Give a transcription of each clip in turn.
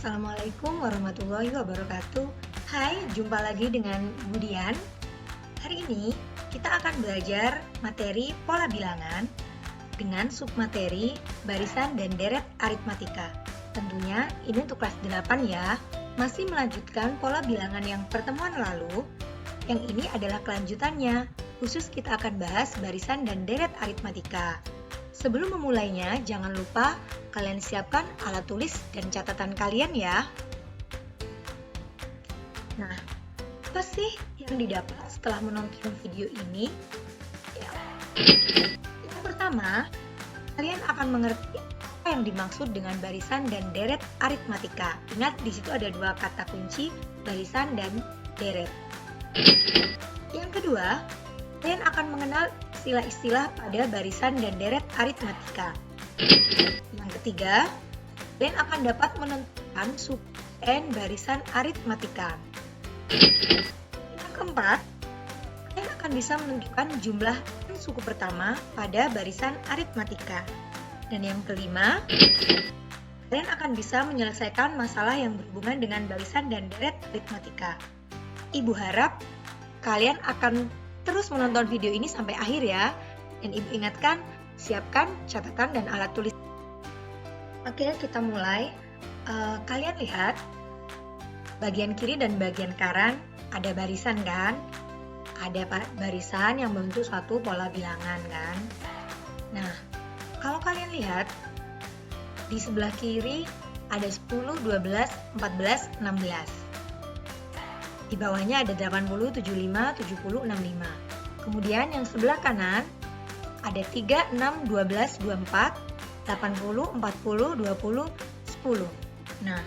Assalamualaikum warahmatullahi wabarakatuh. Hai, jumpa lagi dengan Budian. Hari ini kita akan belajar materi pola bilangan dengan submateri barisan dan deret aritmatika. Tentunya ini untuk kelas 8 ya. Masih melanjutkan pola bilangan yang pertemuan lalu. Yang ini adalah kelanjutannya. Khusus kita akan bahas barisan dan deret aritmatika. Sebelum memulainya, jangan lupa kalian siapkan alat tulis dan catatan kalian ya. Nah, apa sih yang didapat setelah menonton video ini? Ya. Yang pertama, kalian akan mengerti apa yang dimaksud dengan barisan dan deret aritmatika. Ingat, di situ ada dua kata kunci, barisan dan deret. Yang kedua, kalian akan mengenal istilah-istilah pada barisan dan deret aritmatika. Yang ketiga, kalian akan dapat menentukan suku n barisan aritmatika. Yang keempat, kalian akan bisa menentukan jumlah n suku pertama pada barisan aritmatika. Dan yang kelima, kalian akan bisa menyelesaikan masalah yang berhubungan dengan barisan dan deret aritmatika. Ibu harap kalian akan terus menonton video ini sampai akhir ya. Dan Ibu ingatkan, siapkan catatan dan alat tulis. Oke, kita mulai. Kalian lihat, bagian kiri dan bagian kanan ada barisan kan? Ada barisan yang membentuk suatu pola bilangan kan? Nah, kalau kalian lihat, di sebelah kiri ada 10, 12, 14, 16. Di bawahnya ada 80, 75, 70, 65. Kemudian yang sebelah kanan ada 3, 6, 12, 24, 80, 40, 20, 10. Nah,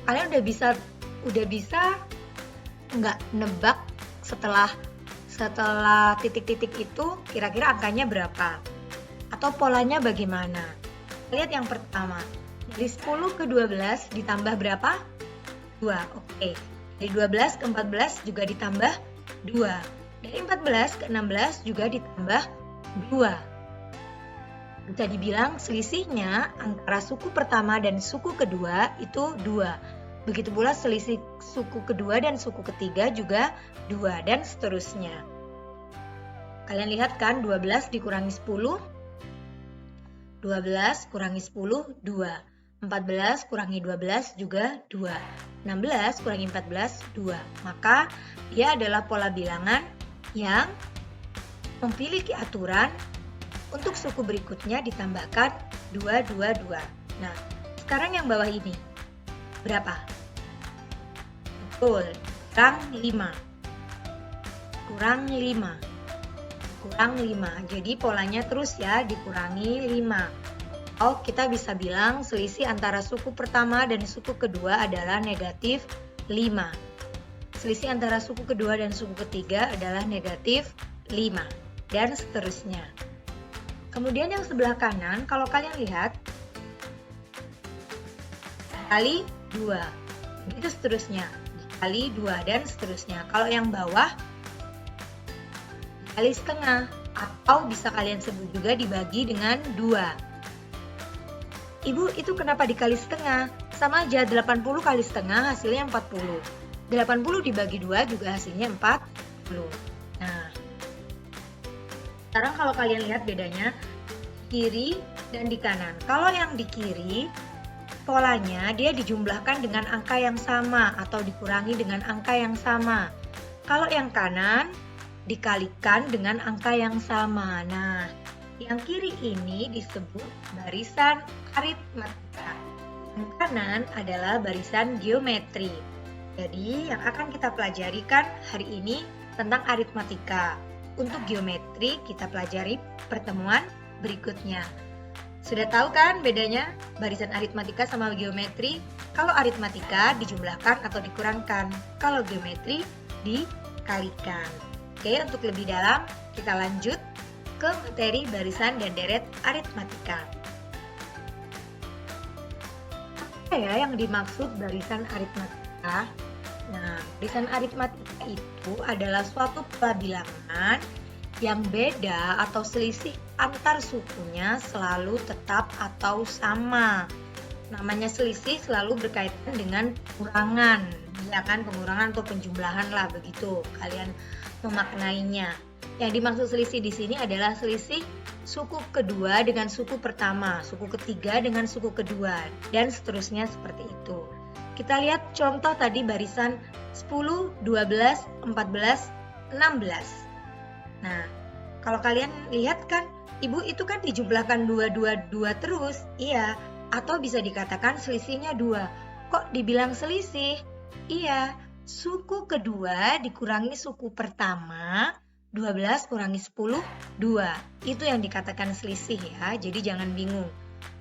kalian udah bisa nggak nebak setelah titik-titik itu kira-kira angkanya berapa? Atau polanya bagaimana? Lihat yang pertama, dari 10 ke 12 ditambah berapa? 2, oke. Dari 12 ke 14 juga ditambah 2. Dari 14 ke 16 juga ditambah 2. Bisa dibilang selisihnya antara suku pertama dan suku kedua itu 2. Begitu pula selisih suku kedua dan suku ketiga juga 2 dan seterusnya. Kalian lihat kan 12 dikurangi 10? 12 kurangi 10, 2. 14 kurangi 12 juga 2. 16 kurangi 14, 2. Maka dia adalah pola bilangan yang memiliki aturan untuk suku berikutnya ditambahkan 2, 2, 2. Nah, sekarang yang bawah ini berapa? Betul, kurang 5. Kurang 5. Kurang 5. Jadi polanya terus ya, dikurangi 5. Oh, kita bisa bilang selisih antara suku pertama dan suku kedua adalah negatif 5. Selisih antara suku kedua dan suku ketiga adalah negatif 5. Dan seterusnya. Kemudian yang sebelah kanan, kalau kalian lihat, kali 2. Begitu seterusnya. Kali 2 dan seterusnya. Kalau yang bawah, kali setengah. Atau bisa kalian sebut juga dibagi dengan 2. Ibu, itu kenapa dikali setengah? Sama aja, 80 kali setengah hasilnya 40. 80 dibagi 2 juga hasilnya 40. Nah, sekarang kalau kalian lihat bedanya kiri dan di kanan. Kalau yang di kiri, polanya dia dijumlahkan dengan angka yang sama atau dikurangi dengan angka yang sama. Kalau yang kanan, dikalikan dengan angka yang sama. Nah, yang kiri ini disebut barisan aritmatika. Yang kanan adalah barisan geometri. Jadi yang akan kita pelajari kan hari ini tentang aritmatika. Untuk geometri kita pelajari pertemuan berikutnya. Sudah tahu kan bedanya barisan aritmatika sama geometri? Kalau aritmatika dijumlahkan atau dikurangkan. Kalau geometri dikalikan. Oke, untuk lebih dalam kita lanjut ke materi barisan dan deret aritmatika. Apa ya yang dimaksud barisan aritmatika? Nah, barisan aritmatika itu adalah suatu pola bilangan yang beda atau selisih antar sukunya selalu tetap atau sama. namanya selisih selalu berkaitan dengan pengurangan, ya kan, pengurangan atau penjumlahan lah begitu kalian memaknainya. Yang dimaksud selisih di sini adalah selisih suku kedua dengan suku pertama, suku ketiga dengan suku kedua, dan seterusnya seperti itu. Kita lihat contoh tadi barisan 10, 12, 14, 16. Nah, kalau kalian lihat kan, Ibu itu kan dijumlahkan 2, 2, 2 terus, iya. Atau bisa dikatakan selisihnya 2. Kok dibilang selisih? Iya, suku kedua dikurangi suku pertama, 12 kurangi 10, 2. Itu yang dikatakan selisih ya, jadi jangan bingung.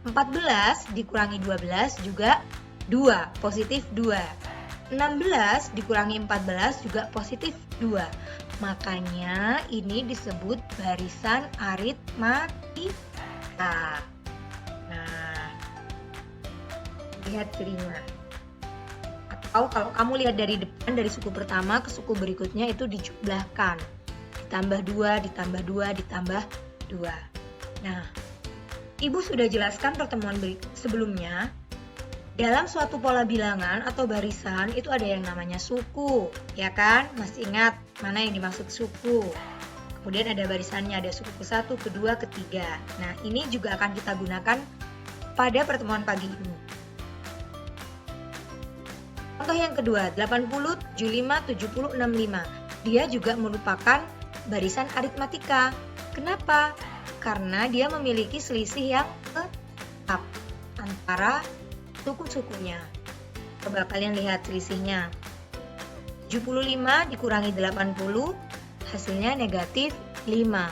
14 dikurangi 12 juga 2, positif 2. 16 dikurangi 14 juga positif 2. Makanya ini disebut barisan aritmatika. Nah, lihat cirinya. Atau kalau kamu lihat dari depan, dari suku pertama ke suku berikutnya itu dijumlahkan. Ditambah 2, ditambah 2, ditambah 2. Nah, Ibu sudah jelaskan pertemuan sebelumnya. Dalam suatu pola bilangan atau barisan itu ada yang namanya suku, ya kan? Masih ingat mana yang dimaksud suku? Kemudian ada barisannya, ada suku ke-1, kedua, ketiga. Nah, ini juga akan kita gunakan pada pertemuan pagi ini. Contoh yang kedua, 80, 75, 70, 65. Dia juga merupakan barisan aritmatika. Kenapa? Karena dia memiliki selisih yang tetap antara suku-sukunya. Coba kalian lihat selisihnya. 75 dikurangi 80, hasilnya negatif 5.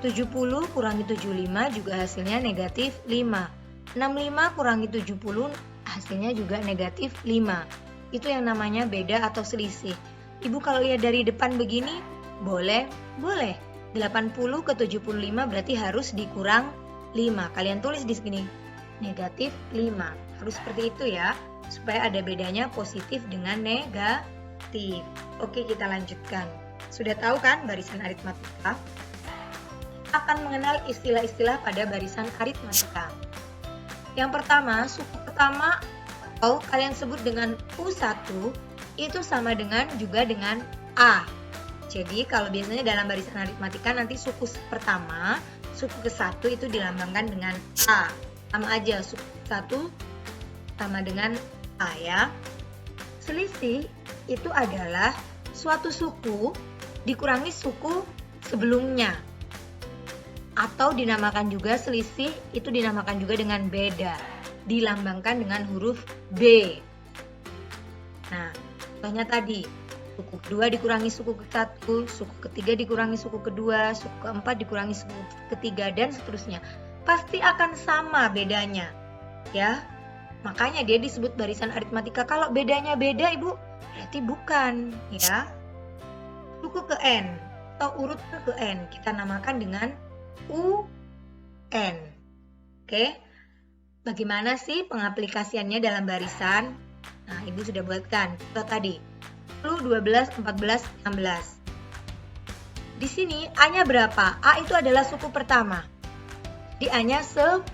70 kurangi 75 juga hasilnya negatif 5. 65 kurangi 70 hasilnya juga negatif 5. Itu yang namanya beda atau selisih. Ibu kalau lihat dari depan begini, boleh. 80 ke 75 berarti harus dikurang 5. Kalian tulis di sini, negatif 5. Harus seperti itu ya, supaya ada bedanya positif dengan negatif. Oke, kita lanjutkan. Sudah tahu kan barisan aritmatika? Akan mengenal istilah-istilah pada barisan aritmatika. Yang pertama, suku pertama atau kalian sebut dengan U1 itu sama dengan juga dengan A. Jadi kalau biasanya dalam barisan aritmatika nanti suku pertama, suku ke-1 itu dilambangkan dengan A. Sama aja, suku ke-1 sama dengan A ya. Selisih itu adalah suatu suku dikurangi suku sebelumnya. Atau dinamakan juga selisih, itu dinamakan juga dengan beda. Dilambangkan dengan huruf B. Nah, contohnya tadi, suku kedua dikurangi suku ke-1, suku ketiga dikurangi suku kedua, suku keempat dikurangi suku ketiga, dan seterusnya. Pasti akan sama bedanya. Ya, makanya dia disebut barisan aritmatika. Kalau bedanya beda, Ibu, berarti bukan, ya. Suku ke N atau urutan ke N kita namakan dengan UN. Oke. Bagaimana sih pengaplikasiannya dalam barisan? Nah, Ibu sudah buatkan. Contoh tadi, 10, 12, 14, 16. Di sini A-nya berapa? A itu adalah suku pertama. Di A-nya 10,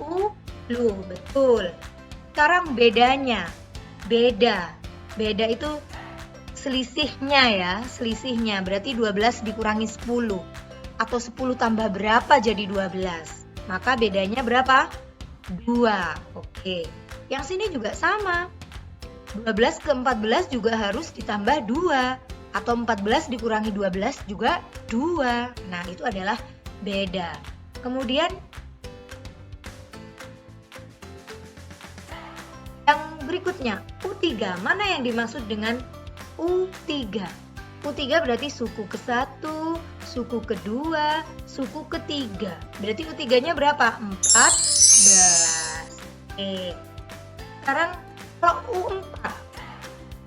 betul. Sekarang bedanya, beda itu selisihnya ya, selisihnya berarti 12 dikurangi 10 atau 10 tambah berapa jadi 12, maka bedanya berapa? 2. Oke, yang sini juga sama, 12 ke 14 juga harus ditambah 2 atau 14 dikurangi 12 juga 2. Nah, itu adalah beda. Kemudian yang berikutnya, U3. Mana yang dimaksud dengan U3? U3 berarti suku ke-1, suku kedua, suku ketiga. Berarti U3-nya berapa? 14. Oke. Sekarang kalau U4.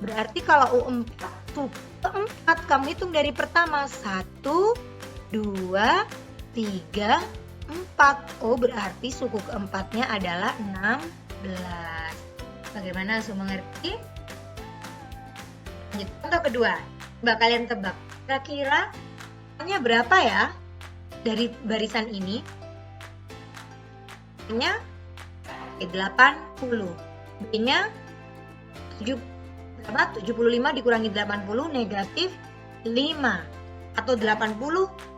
Berarti kalau U4, suku ke-4 kamu hitung dari pertama. 1, 2, 3, 4. Oh, berarti suku keempatnya adalah 16. Bagaimana semua mengerti? Lanjut, contoh kedua. Coba kalian tebak. Kira-kira A-nya berapa ya dari barisan ini? A-nya 80. B-nya 75 dikurangi 80 negatif 5. Atau 80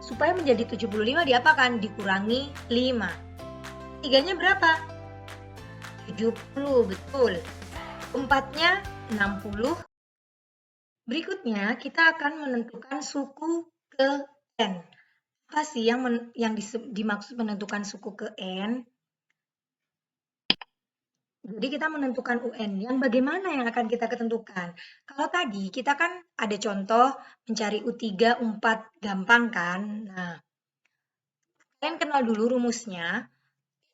supaya menjadi 75 diapakan? Dikurangi 5. 3-nya berapa? 70, betul. 4-nya 60. Berikutnya kita akan menentukan suku ke N. Apa sih yang dimaksud menentukan suku ke N? Jadi kita menentukan UN. Yang bagaimana yang akan kita ketentukan? Kalau tadi kita kan ada contoh mencari U3, U4 gampang kan? Nah, kalian kenal dulu rumusnya.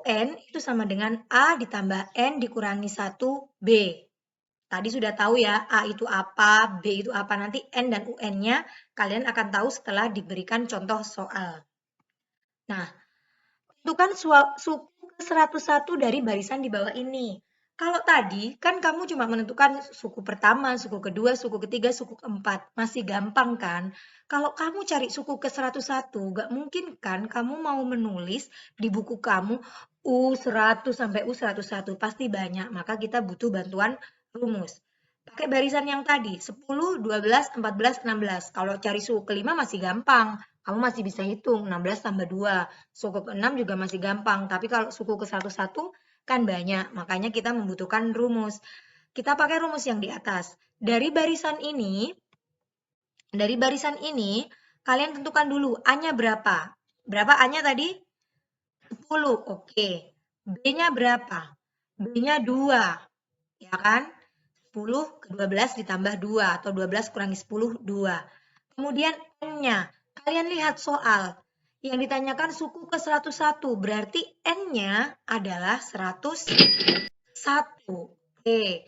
UN itu sama dengan A ditambah N dikurangi 1B. Tadi sudah tahu ya, A itu apa, B itu apa. Nanti N dan UN-nya kalian akan tahu setelah diberikan contoh soal. Nah, tentukan suku ke 101 dari barisan di bawah ini. Kalau tadi, kan kamu cuma menentukan suku pertama, suku kedua, suku ketiga, suku keempat. Masih gampang kan? Kalau kamu cari suku ke 101, nggak mungkin kan kamu mau menulis di buku kamu U100 sampai U101. Pasti banyak, maka kita butuh bantuan rumus. Pakai barisan yang tadi, 10, 12, 14, 16. Kalau cari suku kelima masih gampang. Kamu masih bisa hitung, 16 tambah 2. Suku ke-6 juga masih gampang. Tapi kalau suku ke-101 kan banyak. Makanya kita membutuhkan rumus. Kita pakai rumus yang di atas. Dari barisan ini, kalian tentukan dulu A-nya berapa. Berapa A-nya tadi? 10. Oke. B-nya berapa? B-nya 2. Ya kan? 10 ke 12 ditambah 2. Atau 12 kurangi 10, 2. Kemudian N-nya. Kalian lihat soal. Yang ditanyakan suku ke 101. Berarti N-nya adalah 101. Oke.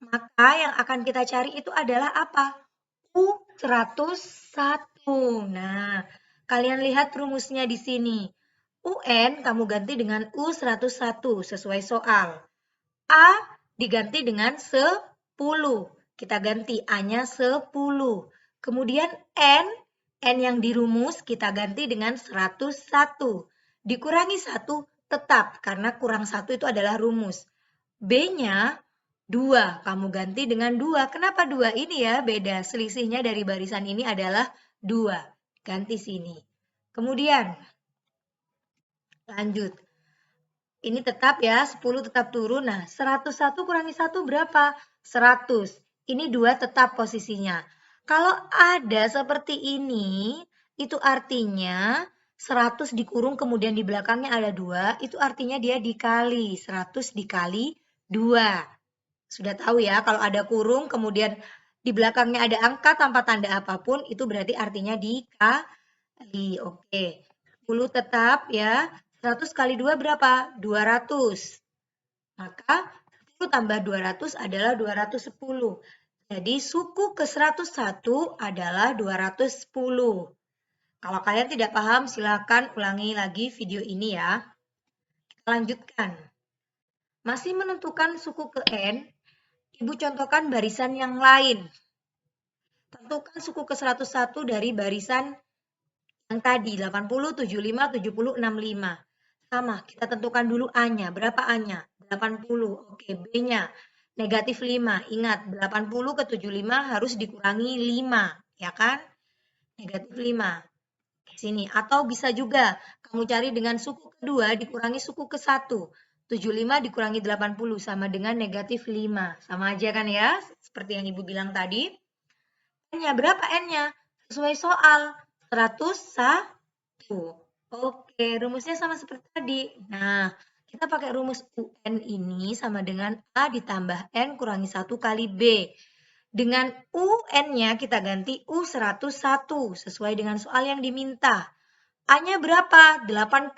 Maka yang akan kita cari itu adalah apa? U101. Nah, kalian lihat rumusnya di sini. UN kamu ganti dengan U101 sesuai soal. A diganti dengan 10. Kita ganti A-nya 10. Kemudian N yang dirumus kita ganti dengan 101. Dikurangi 1 tetap, karena kurang 1 itu adalah rumus. B-nya 2, kamu ganti dengan 2. Kenapa 2? Ini ya beda, selisihnya dari barisan ini adalah 2. Ganti sini. Kemudian, lanjut. Ini tetap ya, 10 tetap turun. Nah, 101 kurangi 1 berapa? 100. Ini 2 tetap posisinya. Kalau ada seperti ini, itu artinya 100 dikurung kemudian di belakangnya ada 2, itu artinya dia dikali. 100 dikali 2. Sudah tahu ya, kalau ada kurung kemudian di belakangnya ada angka tanpa tanda apapun, itu berarti artinya dikali. Oke, 10 tetap ya. 100 kali 2 berapa? 200. Maka 10 tambah 200 adalah 210. Jadi suku ke 101 adalah 210. Kalau kalian tidak paham, silakan ulangi lagi video ini ya. Kita lanjutkan. Masih menentukan suku ke N, Ibu contohkan barisan yang lain. Tentukan suku ke 101 dari barisan yang tadi, 80, 75, 70, 65. Sama, kita tentukan dulu A-nya. Berapa A-nya? 80. Oke, B-nya negatif 5. Ingat, 80 ke 75 harus dikurangi 5. Ya kan? Negatif 5. Sini. Atau bisa juga kamu cari dengan suku kedua dikurangi suku ke 1. 75 dikurangi 80 sama dengan negatif 5. Sama aja kan ya? Seperti yang Ibu bilang tadi. N-nya berapa N-nya? Sesuai soal. 101. Oke, rumusnya sama seperti tadi. Nah, kita pakai rumus UN ini sama dengan A ditambah N kurangi 1 kali B. Dengan UN-nya kita ganti U101 sesuai dengan soal yang diminta. A-nya berapa? 80.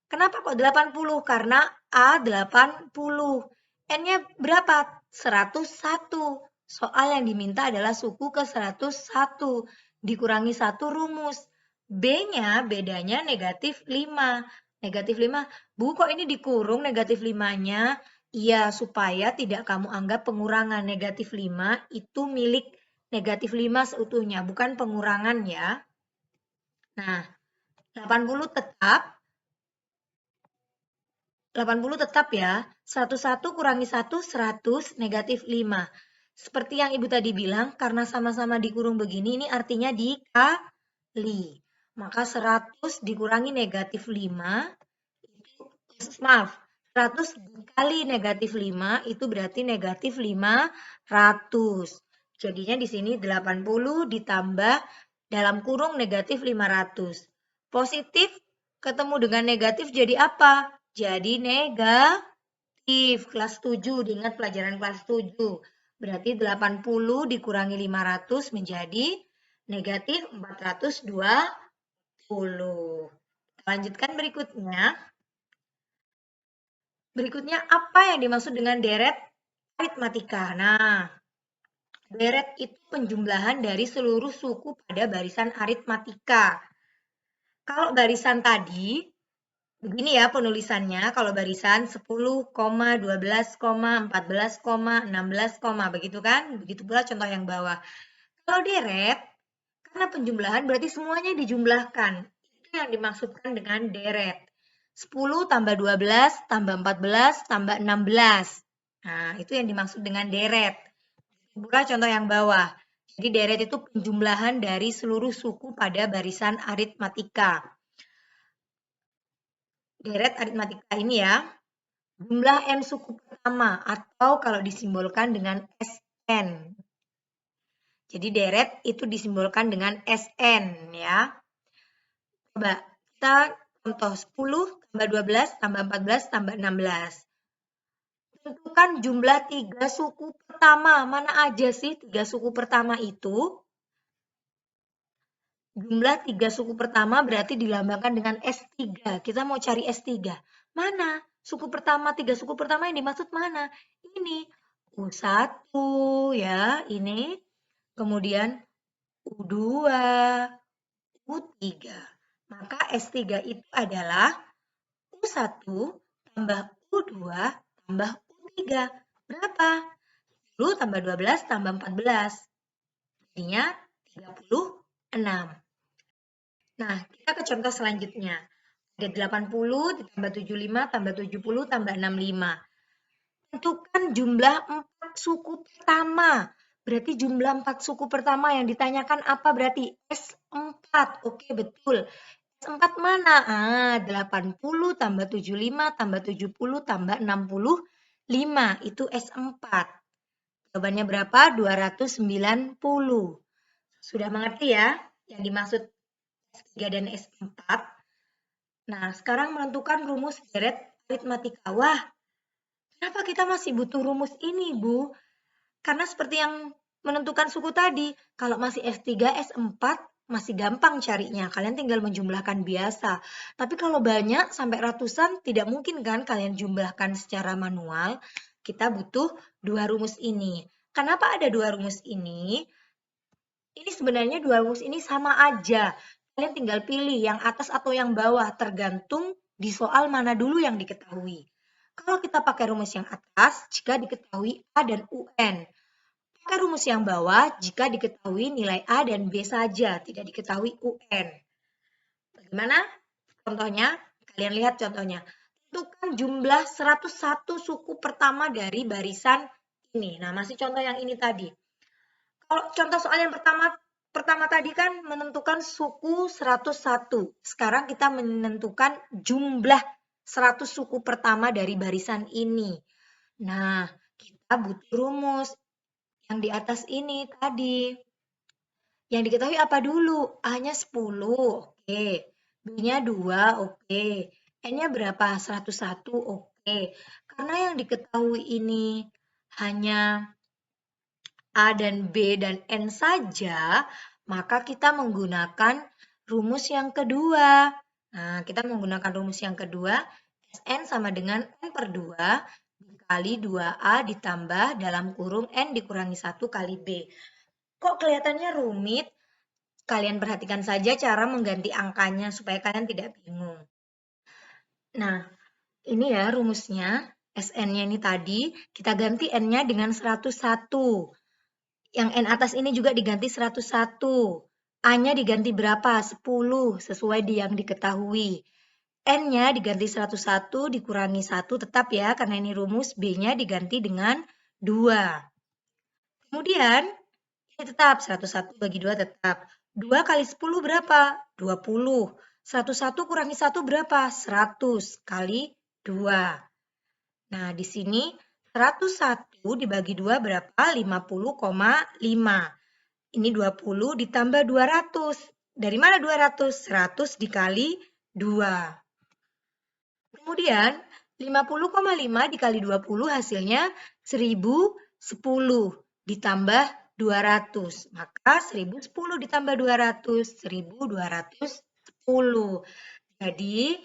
Kenapa kok 80? Karena A 80. N-nya berapa? 101. Soal yang diminta adalah suku ke 101. Dikurangi 1 rumus. B-nya bedanya negatif 5. Negatif 5. Bu, kok ini dikurung negatif 5-nya? Iya, supaya tidak kamu anggap pengurangan. Negatif 5 itu milik negatif 5 seutuhnya, bukan pengurangan ya. Nah, 80 tetap. 80 tetap ya. 101 kurangi 1, 100, negatif 5. Seperti yang Ibu tadi bilang, karena sama-sama dikurung begini, ini artinya dikali. Maka 100 dikurangi negatif 5, maaf, 100 dikali negatif 5, itu berarti negatif 500. Jadinya di sini 80 ditambah dalam kurung negatif 500. Positif ketemu dengan negatif jadi apa? Jadi negatif. Kelas 7, diingat pelajaran kelas 7. Berarti 80 dikurangi 500 menjadi negatif 420. Lanjutkan berikutnya. Berikutnya, apa yang dimaksud dengan deret aritmatika? Nah, deret itu penjumlahan dari seluruh suku pada barisan aritmatika. Kalau barisan tadi, begini ya penulisannya, kalau barisan 10, 12, 14, 16, begitu kan? Begitu pula contoh yang bawah. Kalau deret, karena penjumlahan berarti semuanya dijumlahkan. Itu yang dimaksudkan dengan deret. 10 tambah 12 tambah 14 tambah 16. Nah, itu yang dimaksud dengan deret. Pula contoh yang bawah. Jadi deret itu penjumlahan dari seluruh suku pada barisan aritmatika. Deret aritmatika ini ya, jumlah n suku pertama atau kalau disimbolkan dengan Sn. Jadi deret itu disimbolkan dengan Sn ya. Coba kita contoh 10 tambah 12 tambah 14 tambah 16. Tentukan jumlah 3 suku pertama. Mana aja sih 3 suku pertama itu? Jumlah 3 suku pertama berarti dilambangkan dengan S3. Kita mau cari S3. Mana? Suku pertama, 3 suku pertama yang dimaksud mana? Ini. U1 ya, ini. Kemudian U2, U3. Maka S3 itu adalah U1 tambah U2 tambah U3. Berapa? 10 tambah 12 tambah 14. Jadinya 36. Nah, kita ke contoh selanjutnya. Ada 80 ditambah 75 tambah 70 tambah 65. Tentukan jumlah 4 suku pertama. Berarti jumlah 4 suku pertama yang ditanyakan apa berarti? S4. Oke, betul. S4 mana? 80 tambah 75 tambah 70 tambah 65. Itu S4. Jawabannya berapa? 290. Sudah mengerti ya yang dimaksud S3 dan S4. Nah, sekarang menentukan rumus deret aritmatika. Wah, kenapa kita masih butuh rumus ini, Bu? Karena seperti yang menentukan suku tadi, kalau masih S3, S4, masih gampang carinya. Kalian tinggal menjumlahkan biasa. Tapi kalau banyak, sampai ratusan, tidak mungkin kan kalian jumlahkan secara manual. Kita butuh 2 rumus ini. Kenapa ada 2 rumus ini? Ini sebenarnya 2 rumus ini sama aja. Kalian tinggal pilih yang atas atau yang bawah, tergantung di soal mana dulu yang diketahui. Kalau kita pakai rumus yang atas, jika diketahui A dan UN. Pakai rumus yang bawah, jika diketahui nilai A dan B saja, tidak diketahui UN. Bagaimana contohnya? Kalian lihat contohnya. Tentukan jumlah 101 suku pertama dari barisan ini. Nah, masih contoh yang ini tadi. Kalau contoh soal yang pertama tadi kan menentukan suku 101. Sekarang kita menentukan jumlah 100 suku pertama dari barisan ini. Nah, kita butuh rumus yang di atas ini tadi. Yang diketahui apa dulu? A-nya 10, oke. B-nya 2, oke. N-nya berapa? 101, oke. Karena yang diketahui ini hanya A dan B dan N saja, maka kita menggunakan rumus yang kedua. Nah, kita menggunakan rumus yang kedua, Sn sama dengan N per 2 dikali 2A ditambah dalam kurung N dikurangi 1 kali B. Kok kelihatannya rumit? Kalian perhatikan saja cara mengganti angkanya supaya kalian tidak bingung. Nah, ini ya rumusnya. Sn-nya ini tadi, kita ganti N-nya dengan 101. Yang N atas ini juga diganti 101. A-nya diganti berapa? 10, sesuai yang diketahui. N-nya diganti 101 dikurangi 1 tetap ya, karena ini rumus. B-nya diganti dengan 2. Kemudian, ini tetap 101 bagi 2 tetap. 2 kali 10 berapa? 20. 101 kurangi 1 berapa? 100 kali 2. Nah, di sini 101 dibagi 2 berapa? 50,5. Ini 20 ditambah 200. Dari mana 200? 100 dikali 2. Kemudian 50,5 dikali 20 hasilnya 1010 ditambah 200. Maka 1010 ditambah 200, 1210. Jadi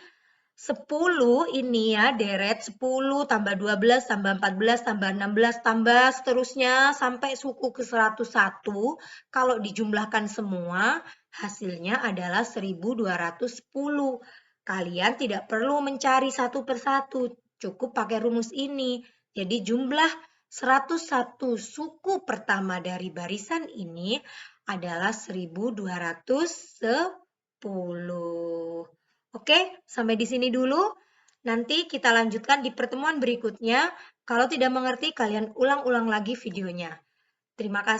10 ini ya deret 10 tambah 12 tambah 14 tambah 16 tambah seterusnya sampai suku ke 101. Kalau dijumlahkan semua hasilnya adalah 1210. Kalian tidak perlu mencari satu persatu, cukup pakai rumus ini. Jadi jumlah 101 suku pertama dari barisan ini adalah 1210. Oke, sampai di sini dulu. Nanti kita lanjutkan di pertemuan berikutnya. Kalau tidak mengerti, kalian ulang-ulang lagi videonya. Terima kasih.